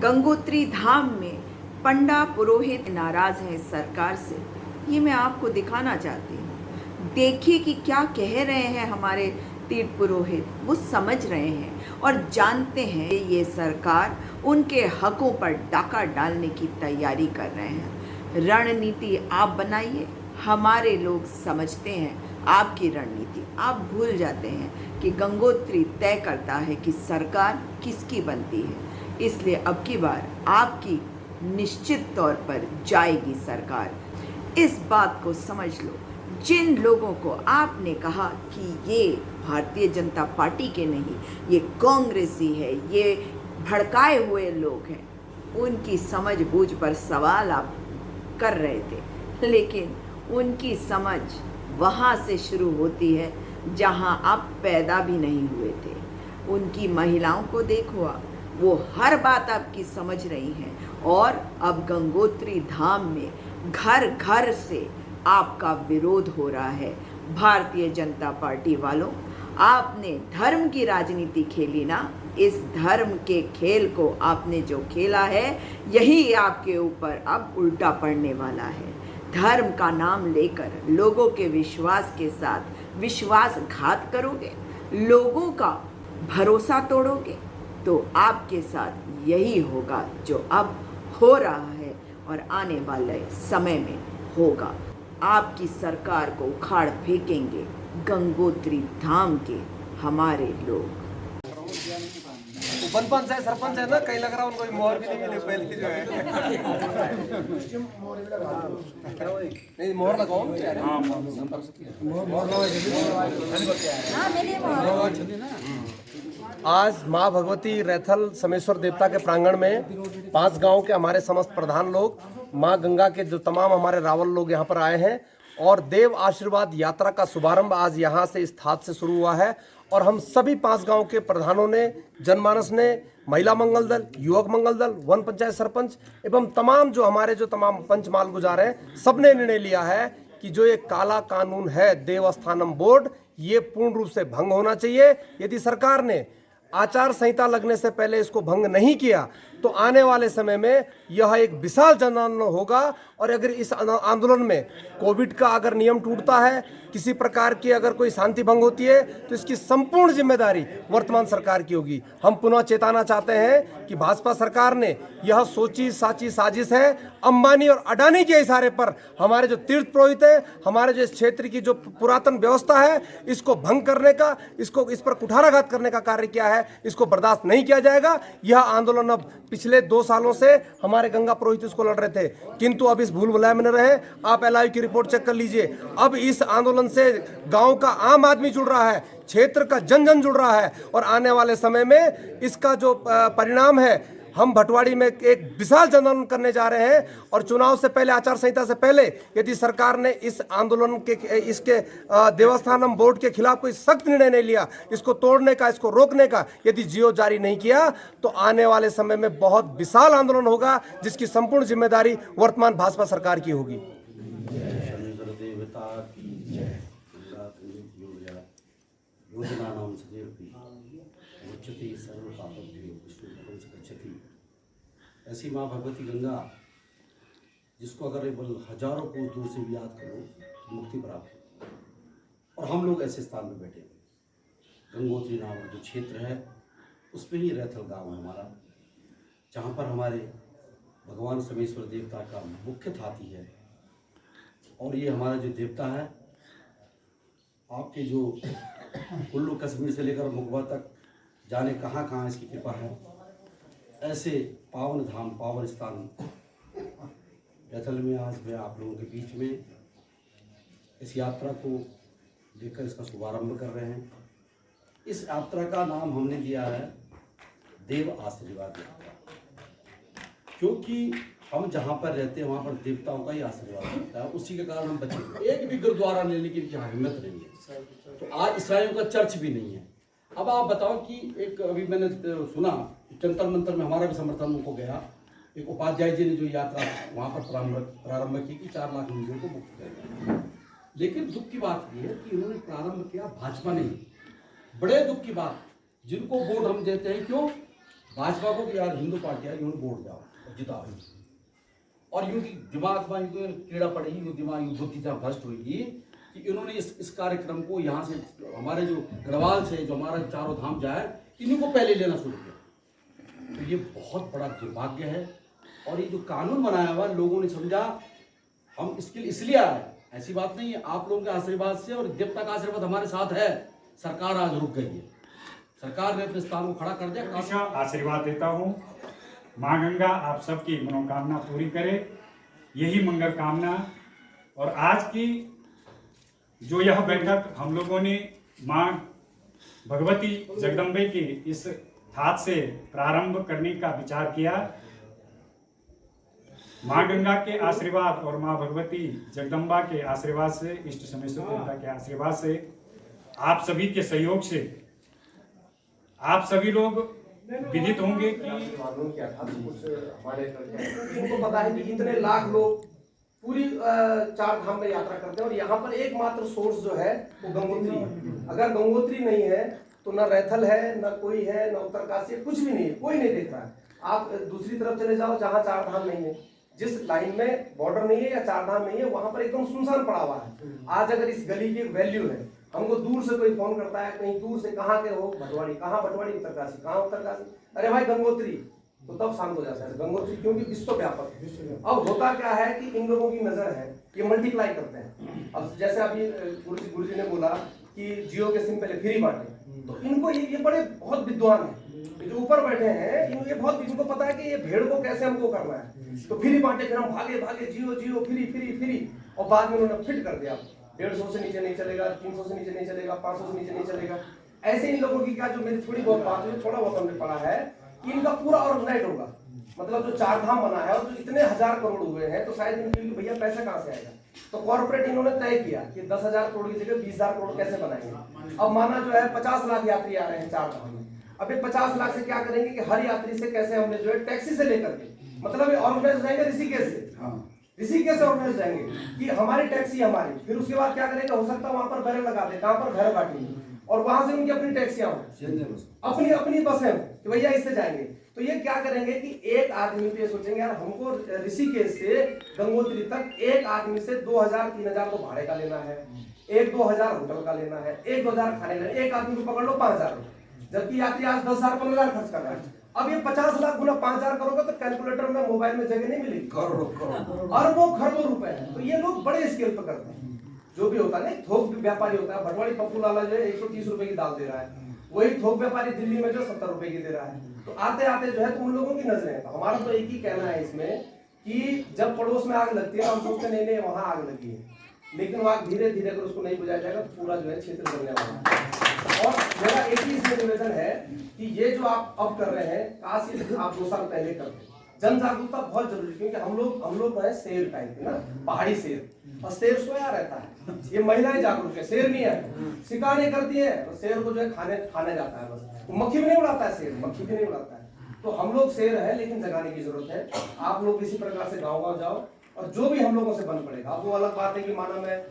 गंगोत्री धाम में पंडा पुरोहित नाराज हैं सरकार से। ये मैं आपको दिखाना चाहती हूँ। देखिए कि क्या कह रहे हैं हमारे तीर्थ पुरोहित। वो समझ रहे हैं और जानते हैं ये सरकार उनके हकों पर डाका डालने की तैयारी कर रहे हैं। रणनीति आप बनाइए, हमारे लोग समझते हैं आपकी रणनीति। आप भूल जाते हैं कि गंगोत्री तय करता है कि सरकार किसकी बनती है। इसलिए अब की बार आपकी निश्चित तौर पर जाएगी सरकार। इस बात को समझ लो। जिन लोगों को आपने कहा कि ये भारतीय जनता पार्टी के नहीं, ये कांग्रेसी है, ये भड़काए हुए लोग हैं, उनकी समझ बूझ पर सवाल आप कर रहे थे, लेकिन उनकी समझ वहाँ से शुरू होती है जहाँ आप पैदा भी नहीं हुए थे। उनकी महिलाओं को देखो आप, वो हर बात आपकी समझ रही हैं। और अब गंगोत्री धाम में घर घर से आपका विरोध हो रहा है। भारतीय जनता पार्टी वालों, आपने धर्म की राजनीति खेली ना। इस धर्म के खेल को आपने जो खेला है, यही आपके ऊपर अब उल्टा पड़ने वाला है। धर्म का नाम लेकर लोगों के विश्वास के साथ विश्वासघात करोगे, लोगों का भरोसा तोड़ोगे, तो आपके साथ यही होगा जो अब हो रहा है और आने वाले समय में होगा। आपकी सरकार को उखाड़ फेंकेंगे गंगोत्री धाम के हमारे लोग। सरपंच है ना, कहीं लग रहा है उनको मोहर भी नहीं मिले पहले जो है। नहीं मोहर लगाओ। आज माँ भगवती रैथल समेश्वर देवता के प्रांगण में 5 गांव के हमारे समस्त प्रधान लोग, माँ गंगा के जो तमाम हमारे रावल लोग यहाँ पर आए हैं और देव आशीर्वाद यात्रा का शुभारंभ आज यहाँ से इस थात से शुरू हुआ है। और हम सभी 5 गांव के प्रधानों ने, जनमानस ने, महिला मंगल दल, युवक मंगल दल, वन पंचायत सरपंच एवं तमाम जो हमारे जो तमाम पंच माल गुजार हैं, सबने निर्णय लिया है कि जो ये काला कानून है देवस्थानम बोर्ड, ये पूर्ण रूप से भंग होना चाहिए। यदि सरकार ने आचार संहिता लगने से पहले इसको भंग नहीं किया तो आने वाले समय में यह एक विशाल जन आंदोलन होगा। और अगर इस आंदोलन में कोविड का अगर नियम टूटता है, किसी प्रकार की अगर कोई शांति भंग होती है, तो इसकी संपूर्ण जिम्मेदारी वर्तमान सरकार की होगी। हम पुनः चेताना चाहते हैं कि भाजपा सरकार ने यह सोची साची साजिश है, अंबानी और अडानी के इशारे पर हमारे जो तीर्थ पुरोहित है, हमारे जो इस क्षेत्र की जो पुरातन व्यवस्था है, इसको भंग करने का, इसको इस पर कुठाराघात करने का कार्य किया है। इसको बर्दाश्त नहीं किया जाएगा। यह आंदोलन अब पिछले 2 सालों से हमारे गंगा पुरोहित इसको लड़ रहे थे, किंतु अब इस भूल भुलाए में न रहे। आप LIV की रिपोर्ट चेक कर लीजिए। अब इस आंदोलन से गांव का आम आदमी जुड़ रहा है, क्षेत्र का जन जन जुड़ रहा है और आने वाले समय में इसका जो परिणाम है, हम भटवाड़ी में एक विशाल जन आंदोलन करने जा रहे हैं। और चुनाव से पहले, आचार संहिता से पहले यदि सरकार ने इस आंदोलन के, इसके देवस्थानम बोर्ड के खिलाफ कोई सख्त निर्णय नहीं लिया, इसको तोड़ने का, इसको रोकने का यदि जियो जारी नहीं किया, तो आने वाले समय में बहुत विशाल आंदोलन होगा, जिसकी संपूर्ण जिम्मेदारी वर्तमान भाजपा सरकार की होगी। ऐसी माँ भगवती गंगा, जिसको अगर हजारों कोस दूर से भी याद करो तो मुक्ति प्राप्त हो। और हम लोग ऐसे स्थान पर बैठे हैं। गंगोत्री नाम जो क्षेत्र है, उसमें ही रैथल गांव है हमारा, जहाँ पर हमारे भगवान समेश्वर देवता का मुख्य थाती है। और ये हमारा जो देवता है, आपके जो कुल्लू कश्मीर से लेकर मुगवा तक जाने कहाँ कहाँ इसकी कृपा है। ऐसे पावन धाम, पावन स्थान रैथल में आज मैं आप लोगों के बीच में इस यात्रा को लेकर इसका शुभारंभ कर रहे हैं। इस यात्रा का नाम हमने दिया है देव आशीर्वाद यात्रा, क्योंकि हम जहाँ पर रहते हैं वहाँ पर देवताओं का ही आशीर्वाद होता है। उसी के कारण हम बचे। एक भी गुरुद्वारा लेने की हिम्मत नहीं है। तो आज ईसाइयों का चर्च भी नहीं है। अब आप बताओ कि एक अभी मैंने सुना जंतर मंतर में हमारा भी समर्थन उनको गया। एक उपाध्याय जी ने जो यात्रा वहाँ पर प्रारंभ की कि 4 लाख हिंदुओं को मुक्त कर दिया। लेकिन दुख की बात यह है कि उन्होंने प्रारंभ किया भाजपा ने। बड़े दुख की बात, जिनको वोट हम देते हैं, क्यों? भाजपा को कि यार हिंदू पार्टी है, यूं वोट जाओ जिताओ, और यूं की दिमाग में यूं कीड़ा पड़ेगी, यूं दिमाग यूं बुद्धि जहाँ भ्रष्ट होगी कि इन्होंने इस कार्यक्रम को यहाँ से हमारे जो गढ़वाल से जो हमारा चारों धाम जाए, इन्हीं को पहले लेना शुरू किया। तो ये बहुत बड़ा दुर्भाग्य है। और ये जो कानून बनाया हुआ लोगों ने समझा हम इसके लिए इसलिए आए, ऐसी बात नहीं है, आप लोगों के आशीर्वाद से और देवता का आशीर्वाद हमारे साथ है। सरकार आज रुक गई है, सरकार ने अपने स्थान को खड़ा कर दिया। हमेशा आशीर्वाद देता हूँ, माँ गंगा आप सबकी मनोकामना पूरी करे, यही मंगल कामना। और आज की जो यह बैठक हम लोगों ने माँ भगवती जगदम्बे की इस हाथ से प्रारंभ करने का विचार किया, माँ गंगा के आशीर्वाद और माँ भगवती जगदम्बा के आशीर्वाद से, इष्ट समेश्वर देवता के आशीर्वाद से, आप सभी के सहयोग से आप सभी लोग विदित होंगे कि उनको पता है कि इतने लाख लोग पूरी चार धाम में यात्रा करते हैं और यहाँ पर एकमात्र सोर्स जो है वो गंगोत्री है। अगर गंगोत्री नहीं है तो न रैथल है, न कोई है, न उत्तरकाशी, कुछ भी नहीं है, कोई नहीं देख रहा है। आप दूसरी तरफ चले जाओ जहाँ चार धाम नहीं है, जिस लाइन में बॉर्डर नहीं है या चार धाम नहीं है, वहां पर एकदम सुनसान पड़ा हुआ है। आज अगर इस गली की वैल्यू है, हमको दूर से कोई फोन करता है, कहीं दूर से, कहाँ के हो, भटवाड़ी, कहाँ भटवाड़ी, उत्तरकाशी, कहाँ उत्तरकाशी, अरे भाई गंगोत्री, तो तब शांत हो जाता है गंगोत्री, क्योंकि विश्व व्यापक है। अब होता क्या है कि इन लोगों की नजर है, ये मल्टीप्लाई करते हैं। अब जैसे अभी गुरुजी ने बोला कि जियो के सिम पहले फ्री बांटे, तो इनको ये बड़े बहुत विद्वान है, जो ऊपर बैठे हैं, इनको पता है कि ये भेड़ को कैसे हमको करना है। तो फ्री बांटे, फिर हम भागे भागे Jio Jio free free free, और बाद में उन्होंने फिट कर दिया, 150 से नीचे नहीं चलेगा, 300 से नीचे नहीं चलेगा, 500 से नीचे नहीं चलेगा। ऐसे इन लोगों की क्या, जो मेरी थोड़ी बहुत बात है, थोड़ा बहुत हमने पढ़ा है कि इनका पूरा ऑर्गेनाइज होगा। मतलब जो चार धाम बना है और जो इतने हजार करोड़ हुए हैं, तो शायद इनके लिए भैया पैसा कहाँ से आएगा। तो कॉर्पोरेट इन्होंने तय किया कि 10,000 करोड़ की जगह 20,000 करोड़ कैसे बनाएंगे। अब माना जो है 50 लाख यात्री आ रहे हैं चार धाम में, अब ये 50 लाख से क्या करेंगे कि हर यात्री से कैसे हमने जो है टैक्सी से लेकर के, मतलब ये ऑर्गेनाइज जाएंगे ऋषिकेश से, ऋषिकेश से ऑर्गेनाइज जाएंगे कि हमारी टैक्सी हमारी। फिर उसके बाद क्या करेंगे, हो सकता है वहां पर बैरक लगा दे, कहां पर, भैरव घाटी में, और वहां से उनकी अपनी टैक्सियां हो, अपनी बसें हो कि भैया इससे जाएंगे। तो ये क्या करेंगे कि एक आदमी पे सोचेंगे यार हमको ऋषिकेश से गंगोत्री तक एक आदमी से 2,000-3,000 तो भाड़े का लेना है, 1-2 हजार होटल का लेना है, 1-2 हजार खाने का, एक आदमी को पकड़ लो 5,000, जबकि यात्री आज 10,000-15,000 खर्च कर रहा है। अब ये 50 लाख गुना 5,000 करोगे तो कैलकुलेटर में मोबाइल में जगह नहीं मिलेगी, करोड़ों अरबों खरबों रुपए हैं। तो ये लोग बड़े स्केल पर करते हैं। जो भी होता है, थोक व्यापारी होता है, भटवाड़ी पप्पू लाला जो है 130 रुपए की दाल दे रहा है, वही थोक व्यापारी दिल्ली में जो 70 रुपए की दे रहा है। तो आते आते जो है तो उन लोगों की नजरें, तो हमारा तो एक ही कहना है इसमें कि जब पड़ोस में आग लगती है हम सोचते नहीं वहां आग लगी है, लेकिन वो आग धीरे धीरे अगर उसको नहीं बुझाया जाएगा तो पूरा जो है क्षेत्र जलने वाला है। और मेरा एक ही इसमें निवेदन है कि ये जो आप अब कर रहे हैं, काश ये आप 2 साल पहले करते। जन जागरूकता बहुत जरूरी, क्योंकि हम लोग है शेर टाइप के ना, पहाड़ी शेर, और शेर सोया रहता है। ये महिलाएं जागरूक है, शेर नहीं है, शिकार ये करती है, तो शेर को जो है खाने जाता है बस। तो मक्खी भी नहीं उड़ाता है शेर, मक्खी भी नहीं उड़ाता है। तो हम लोग शेर है, लेकिन जगाने की जरूरत है। आप लोग इसी प्रकार से गाँव गाँव जाओ, और जो भी हम लोगों से बन पड़ेगा। अब वो अलग बात है कि माना मैं